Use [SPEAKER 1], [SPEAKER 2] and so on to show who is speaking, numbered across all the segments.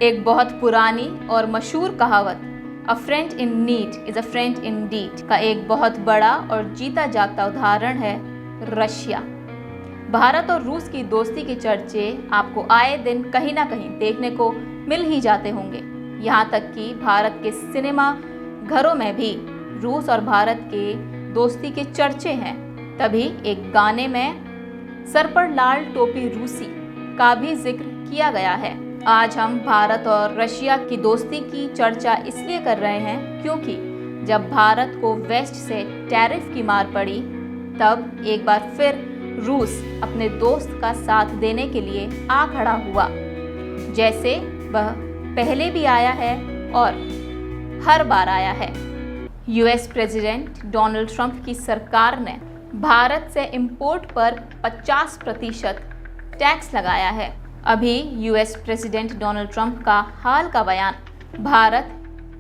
[SPEAKER 1] एक बहुत पुरानी और मशहूर कहावत a friend in need is a friend in deed का एक बहुत बड़ा और जीता जागता उदाहरण है रशिया। भारत और रूस की दोस्ती के चर्चे आपको आए दिन कहीं ना कहीं देखने को मिल ही जाते होंगे। यहाँ तक कि भारत के सिनेमा घरों में भी रूस और भारत के दोस्ती के चर्चे हैं। तभी एक गाने में सर पर लाल टोपी रूसी का भी जिक्र किया गया है। आज हम भारत और रशिया की दोस्ती की चर्चा इसलिए कर रहे हैं क्योंकि जब भारत को वेस्ट से टैरिफ की मार पड़ी तब एक बार फिर रूस अपने दोस्त का साथ देने के लिए आ खड़ा हुआ, जैसे वह पहले भी आया है और हर बार आया है। यूएस प्रेसिडेंट डोनाल्ड ट्रंप की सरकार ने भारत से इंपोर्ट पर 50% टैक्स लगाया है। अभी यूएस प्रेसिडेंट डोनाल्ड ट्रंप का हाल का बयान भारत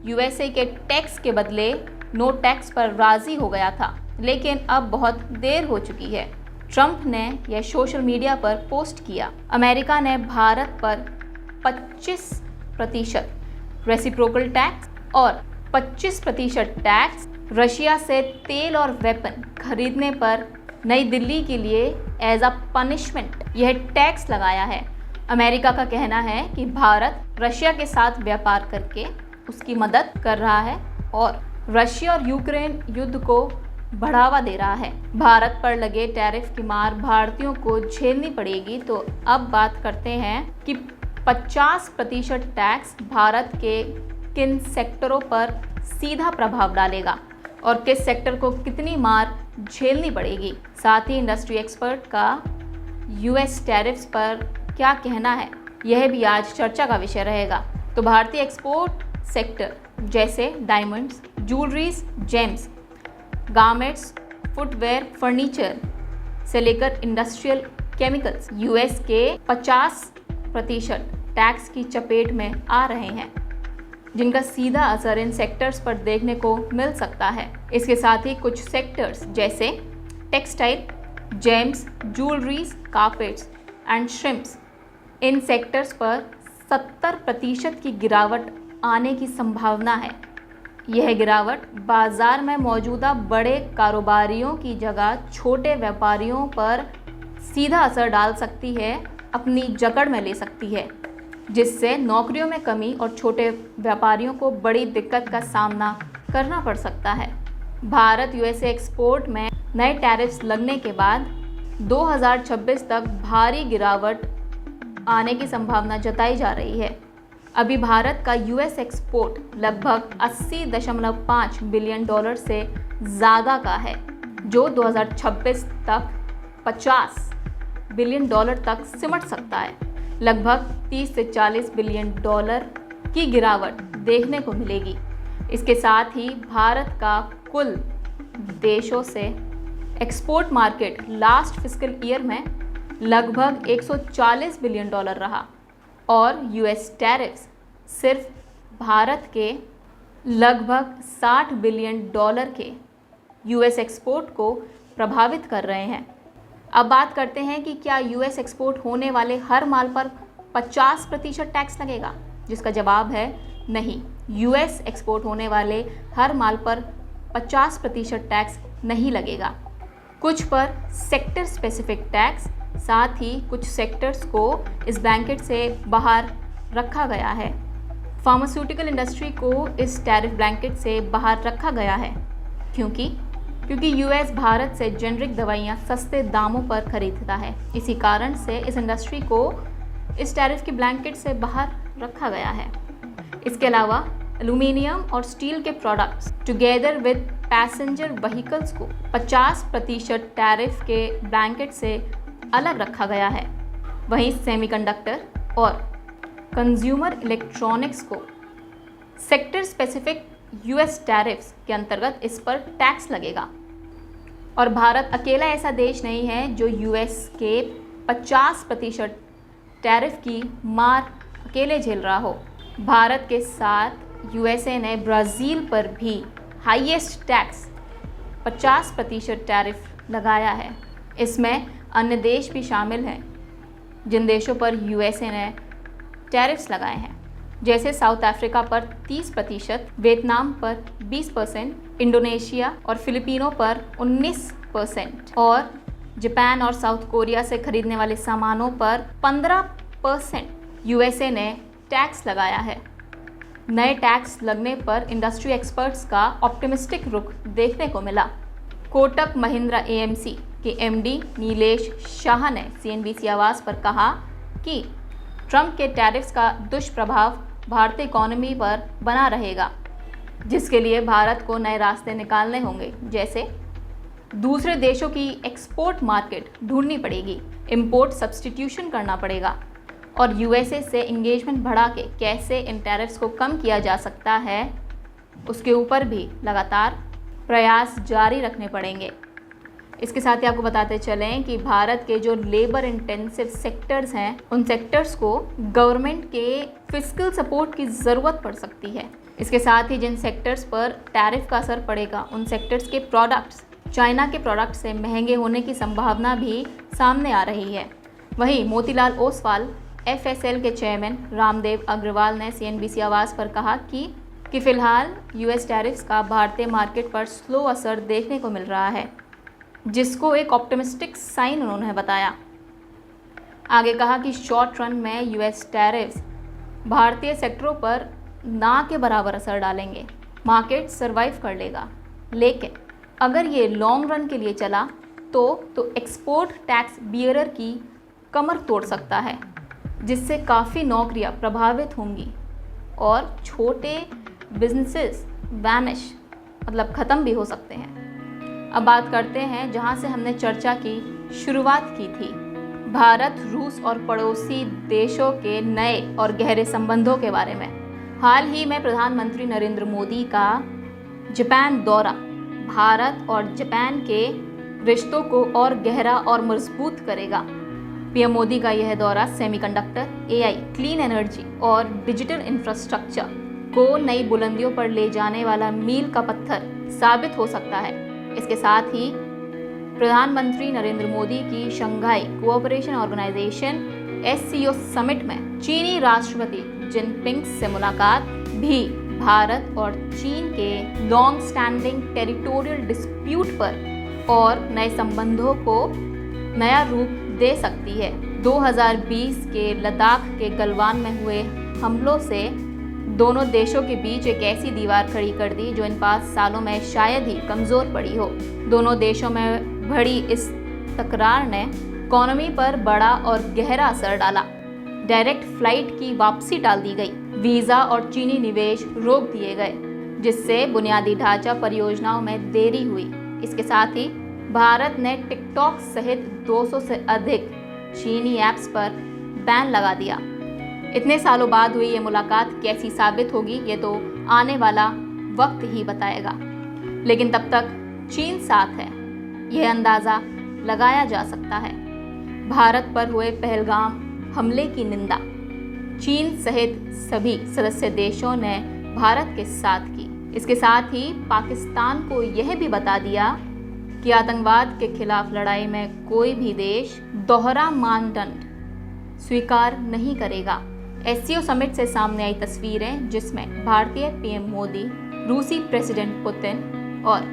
[SPEAKER 1] यूएसए के टैक्स के बदले नो टैक्स पर राजी हो गया था, लेकिन अब बहुत देर हो चुकी है। ट्रंप ने यह सोशल मीडिया पर पोस्ट किया। अमेरिका ने भारत पर 25% रेसिप्रोकल टैक्स और 25% टैक्स रशिया से तेल और वेपन खरीदने पर नई दिल्ली के लिए एज अ पनिशमेंट यह टैक्स लगाया है। अमेरिका का कहना है कि भारत रशिया के साथ व्यापार करके उसकी मदद कर रहा है और रशिया और यूक्रेन युद्ध को बढ़ावा दे रहा है। भारत पर लगे टैरिफ की मार भारतीयों को झेलनी पड़ेगी। तो अब बात करते हैं कि 50% टैक्स भारत के किन सेक्टरों पर सीधा प्रभाव डालेगा और किस सेक्टर को कितनी मार झेलनी पड़ेगी। साथ ही इंडस्ट्री एक्सपर्ट का यूएस टैरिफ्स पर क्या कहना है, यह भी आज चर्चा का विषय रहेगा। तो भारतीय एक्सपोर्ट सेक्टर जैसे diamonds, jewelleries, James, garments, footwear, furniture से लेकर इंडस्ट्रियल केमिकल्स यूएस के 50% टैक्स की चपेट में आ रहे हैं, जिनका सीधा असर इन सेक्टर्स पर देखने को मिल सकता है। इसके साथ ही कुछ सेक्टर्स जैसे textile, James, jewelleries, carpets and shrimps, in sectors पर 70% की गिरावट आने की संभावना है। यह गिरावट बाजार में मौजूदा बड़े कारोबारियों की जगह छोटे व्यापारियों पर सीधा असर डाल सकती है, अपनी जकड़ में ले सकती है, जिससे नौकरियों में कमी और छोटे व्यापारियों को बड़ी दिक्कत का सामना करना पड़ सकता है। भारत यूएसए एक्सपोर्ट में नए टैरिफ्स लगने के बाद 2026 तक भारी गिरावट आने की संभावना जताई जा रही है। अभी भारत का यूएस एक्सपोर्ट लगभग 80.5 बिलियन डॉलर से ज़्यादा का है, जो 2026 तक 50 बिलियन डॉलर तक सिमट सकता है। लगभग 30 से 40 बिलियन डॉलर की गिरावट देखने को मिलेगी। इसके साथ ही भारत का कुल देशों से export market last fiscal year में लगभग 140 बिलियन डॉलर रहा और यूएस टैरिफ्स सिर्फ भारत के लगभग 60 बिलियन डॉलर के यूएस एक्सपोर्ट को प्रभावित कर रहे हैं। अब बात करते हैं कि क्या यूएस एक्सपोर्ट होने वाले हर माल पर 50% टैक्स लगेगा, जिसका जवाब है नहीं। यूएस एक्सपोर्ट होने वाले हर माल पर 50% टैक्स नहीं लगेगा। कुछ पर सेक्टर स्पेसिफिक टैक्स, साथ ही कुछ सेक्टर्स को इस ब्लैंकेट से बाहर रखा गया है। फार्मास्यूटिकल इंडस्ट्री को इस टैरिफ ब्लैंकेट से बाहर रखा गया है क्योंकि यूएस भारत से जेनरिक दवाइयाँ सस्ते दामों पर खरीदता है। इसी कारण से इस इंडस्ट्री को इस टैरिफ की ब्लैंकेट से बाहर रखा गया है। इसके अलावा एल्यूमिनियम और स्टील के products together with passenger vehicles को 50% टैरिफ के ब्लैंकेट से अलग रखा गया है। वहीं सेमीकंडक्टर और कंज्यूमर इलेक्ट्रॉनिक्स को सेक्टर स्पेसिफिक यूएस टैरिफ्स के अंतर्गत इस पर टैक्स लगेगा। और भारत अकेला ऐसा देश नहीं है जो यूएस के 50% टैरिफ की मार अकेले झेल रहा हो। भारत के साथ यूएसए ने ब्राज़ील पर भी हाईएस्ट टैक्स 50% टैरिफ लगाया है। इसमें अन्य देश भी शामिल हैं जिन देशों पर यूएसए ने टैरिफ्स लगाए हैं। जैसे साउथ अफ्रीका पर 30%, वियतनाम पर 20%, इंडोनेशिया और फिलिपिनो पर 19% और जापान और साउथ कोरिया से खरीदने वाले सामानों पर 15% यूएसए ने टैक्स लगाया है। नए टैक्स लगने पर इंडस्ट्री एक्सपर्ट्स का ऑप्टिमिस्टिक रुख देखने को मिला। कोटक महिंद्रा एएमसी के एमडी नीलेश शाह ने सीएनबीसी आवाज़ पर कहा कि ट्रंप के टैरिफ्स का दुष्प्रभाव भारतीय इकोनॉमी पर बना रहेगा, जिसके लिए भारत को नए रास्ते निकालने होंगे, जैसे दूसरे देशों की एक्सपोर्ट मार्केट ढूंढनी पड़ेगी, इंपोर्ट सब्स्टिट्यूशन करना पड़ेगा और यूएसए से इंगेजमेंट बढ़ा के कैसे इन टैरिफ्स को कम किया जा सकता है उसके ऊपर भी लगातार प्रयास जारी रखने पड़ेंगे। इसके साथ ही आपको बताते चलें कि भारत के जो लेबर इंटेंसिव सेक्टर्स हैं, उन सेक्टर्स को गवर्नमेंट के फिस्कल सपोर्ट की ज़रूरत पड़ सकती है। इसके साथ ही जिन सेक्टर्स पर टैरिफ का असर पड़ेगा, उन सेक्टर्स के प्रोडक्ट्स चाइना के प्रोडक्ट से महंगे होने की संभावना भी सामने आ रही है। वहीं मोतीलाल ओसवाल एफएसएल के चेयरमैन रामदेव अग्रवाल ने सीएनबीसी आवाज़ पर कहा कि फ़िलहाल यूएस टैरिफ्स का भारतीय मार्केट पर स्लो असर देखने को मिल रहा है, जिसको एक ऑप्टिमिस्टिक साइन उन्होंने बताया। आगे कहा कि शॉर्ट रन में यूएस टैरिफ्स भारतीय सेक्टरों पर ना के बराबर असर डालेंगे, मार्केट सरवाइव कर लेगा, लेकिन अगर ये लॉन्ग रन के लिए चला तो एक्सपोर्ट टैक्स बियरर की कमर तोड़ सकता है, जिससे काफ़ी नौकरियां प्रभावित होंगी और छोटे बिजनेसेस वैनिश मतलब ख़त्म भी हो सकते हैं। अब बात करते हैं जहां से हमने चर्चा की शुरुआत की थी, भारत, रूस और पड़ोसी देशों के नए और गहरे संबंधों के बारे में। हाल ही में प्रधानमंत्री नरेंद्र मोदी का जापान दौरा भारत और जापान के रिश्तों को और गहरा और मजबूत करेगा। पीएम मोदी का यह दौरा सेमीकंडक्टर, एआई, क्लीन एनर्जी और डिजिटल इंफ्रास्ट्रक्चर को नई बुलंदियों पर ले जाने वाला मील का पत्थर साबित हो सकता है। इसके साथ ही प्रधानमंत्री नरेंद्र मोदी की Shanghai Cooperation Organisation SCO summit में चीनी राष्ट्रपति जिनपिंग से मुलाकात भी भारत और चीन के लॉन्ग स्टैंडिंग टेरिटोरियल डिस्प्यूट पर और नए संबंधों को नया रूप दे सकती है। 2020 के लद्दाख के गलवान में हुए हमलों से दोनों देशों के बीच एक ऐसी दीवार खड़ी कर दी जो इन 5 सालों में शायद ही कमज़ोर पड़ी हो। दोनों देशों में बढ़ी इस तकरार ने इकोनॉमी पर बड़ा और गहरा असर डाला। डायरेक्ट फ्लाइट की वापसी टाल दी गई, वीज़ा और चीनी निवेश रोक दिए गए, जिससे बुनियादी ढांचा परियोजनाओं में देरी हुई। इसके साथ ही भारत ने टिकटॉक सहित 200 से अधिक चीनी ऐप्स पर बैन लगा दिया। इतने सालों बाद हुई ये मुलाकात कैसी साबित होगी, ये तो आने वाला वक्त ही बताएगा, लेकिन तब तक चीन साथ है, यह अंदाज़ा लगाया जा सकता है। भारत पर हुए पहलगाम हमले की निंदा चीन सहित सभी सदस्य देशों ने भारत के साथ की। इसके साथ ही पाकिस्तान को यह भी बता दिया कि आतंकवाद के खिलाफ लड़ाई में कोई भी देश दोहरा मानदंड स्वीकार नहीं करेगा। SCO समिट से सामने आई तस्वीरें जिसमें भारतीय पीएम मोदी, रूसी प्रेसिडेंट पुतिन और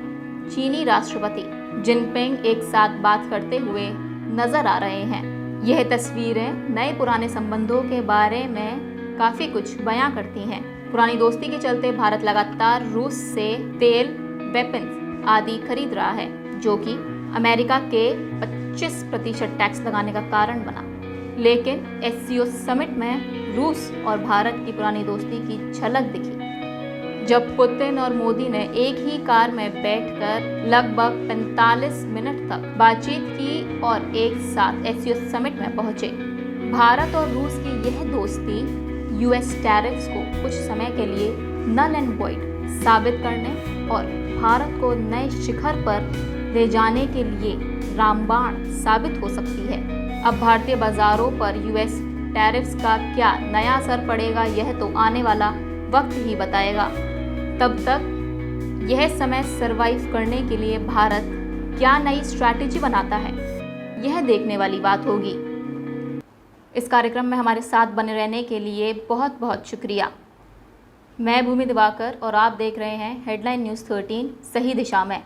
[SPEAKER 1] चीनी राष्ट्रपति जिनपिंग एक साथ बात करते हुए नजर आ रहे हैं। यह तस्वीरें नए पुराने संबंधों के बारे में काफ़ी कुछ बयां करती हैं। पुरानी दोस्ती के चलते भारत लगातार रूस से तेल, वेपन्स आदि खरीद रहा है, जो कि अमेरिका के 25% टैक्स लगाने का कारण बना। लेकिन SCO समिट में रूस और भारत की पुरानी दोस्ती की झलक दिखी जब पुतिन और मोदी ने एक ही कार में बैठकर लगभग 45 मिनट तक बातचीत की और एक साथ SCO समिट में पहुंचे। भारत और रूस की यह दोस्ती US टैरिफ्स को कुछ समय के लिए नल एंड वॉइड साबित करने और भारत को नए शिखर पर ले जाने के लिए रामबाण साबित हो सकती है। अब भारतीय बाजारों पर US टैरिफ्स का क्या नया असर पड़ेगा, यह तो आने वाला वक्त ही बताएगा। तब तक यह समय सरवाइव करने के लिए भारत क्या नई स्ट्रैटेजी बनाता है, यह देखने वाली बात होगी। इस कार्यक्रम में हमारे साथ बने रहने के लिए बहुत बहुत शुक्रिया। मैं भूमि दिवाकर और आप देख रहे हैं हेडलाइन न्यूज़ 13 सही दिशा में।